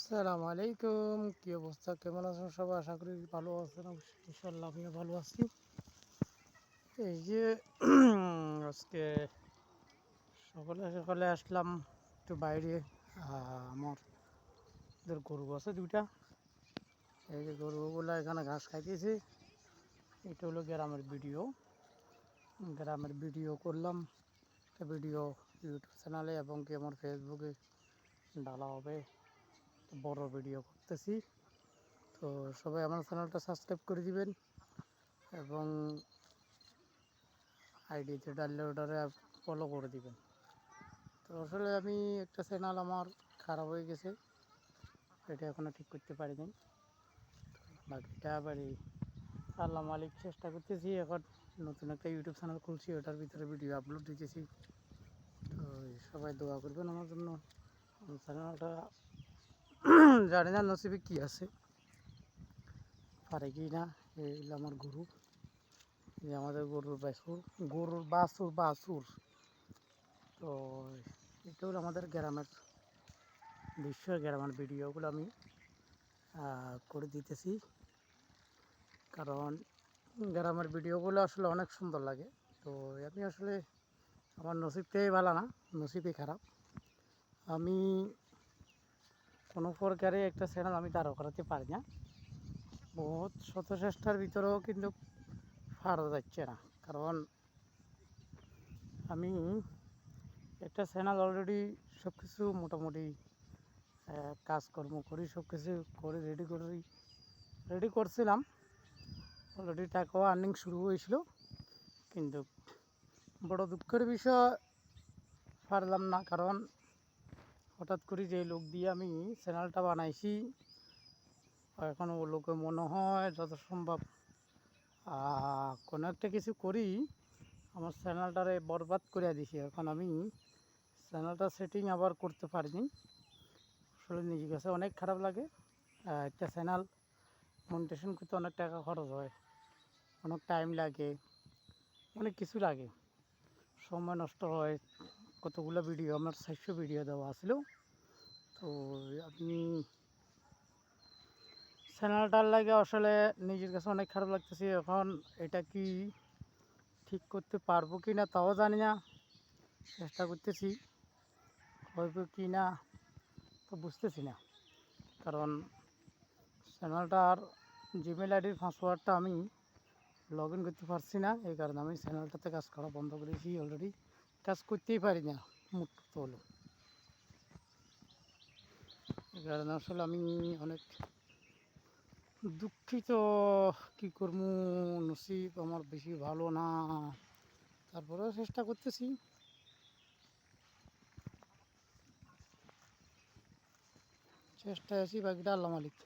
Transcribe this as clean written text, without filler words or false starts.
আসসালামু আলাইকুম, কি অবস্থা, কেমন আছেন সবাই? আশা করি ভালো আছেন। ইনশাল্লাহ আমিও ভালো আছি। এই যে আজকে সকালে সকালে আসলাম একটু বাইরে। আমাদের গরু আছে দুইটা। এই যে গরুগুলো এখানে ঘাস খাইতেছে। এটা হলো গ্রামের ভিডিও করলাম। একটা ভিডিও ইউটিউব চ্যানেলে এবং কি আমার ফেসবুকে ডালা হবে। বড় ভিডিও করতেছি, তো সবাই আমার চ্যানেলটা সাবস্ক্রাইব করে দিবেন এবং আইডিতে ডাললে ওটারে ফলো করে দিবেন। তো আসলে আমি একটা চ্যানেল আমার খারাপ হয়ে গেছে, এটা এখনও ঠিক করতে পারিনি। বাকিটা আবারই আল্লাহ মালিক চেষ্টা করতেছি। এখন নতুন একটা ইউটিউব চ্যানেল খুলছি, ওটার ভিতরে ভিডিও আপলোড দিতেছি। তো সবাই দোয়া করবেন আমার জন্য। চ্যানেলটা জানি না নসিবে কী আছে, পারে কি না। এই আমার গরু, যে আমাদের গরুর বাছুর। তো এটা হলো আমাদের গ্রামের দৃশ্য, গ্রামের ভিডিওগুলো আমি করে দিতেছি, কারণ গ্রামের ভিডিওগুলো আসলে অনেক সুন্দর লাগে। তো আমি আসলে আমার নসিবটাই ভালো না, নসিবই খারাপ। আমি কোনো প্রকারে একটা চ্যানেল আমি দাঁড় করাতে পারি না, বহুত শত চেষ্টার ভিতরেও কিন্তু পারা যাচ্ছে না। কারণ আমি একটা চ্যানেল অলরেডি সব কিছু মোটামুটি কাজকর্ম করি, সব কিছু করে রেডি করছিলাম। অলরেডি টাকাও আর্নিং শুরু হয়েছিল, কিন্তু বড় দুঃখের বিষয় পারলাম না। কারণ হঠাৎ করে যে লোক দিয়ে আমি চ্যানেলটা বানাইছি, এখন ও লোকে মনে হয় যত সম্ভব কোনো একটা কিছু করি আমার চ্যানেলটারে বরবাদ করে দিছি। এখন আমি চ্যানেলটা সেটিং আবার করতে পারিনি। আসলে নিজের কাছে অনেক খারাপ লাগে। একটা চ্যানেল মনিটেশন করতে অনেক টাকা খরচ হয়, অনেক টাইম লাগে, অনেক কিছু লাগে, সময় নষ্ট হয়। কতগুলো ভিডিও, আমার 400 ভিডিও দেওয়া আসলো। তো আপনি চ্যানেলটার লাগে আসলে নিজের কাছে অনেক খারাপ লাগতেছে। এখন এটা কি ঠিক করতে পারবো কি না তাও জানি না, চেষ্টা করতেছি, হইব কি না তো বুঝতেছি না। কারণ চ্যানেলটার জিমেল আইডির পাসওয়ার্ডটা আমি লগ ইন করতে পারছি না, এই কারণে আমি চ্যানেলটাতে কাজ করা বন্ধ করেছি। অলরেডি কাজ করতেই পারি না মুক্ত হলো, এই কারণে আসলে আমি অনেক দুঃখিত। কী করবো, নসিব আমার বেশি ভালো না, তারপরেও চেষ্টা করতেছি। চেষ্টায় আছি, বাকিটা আল্লাহ মালিক।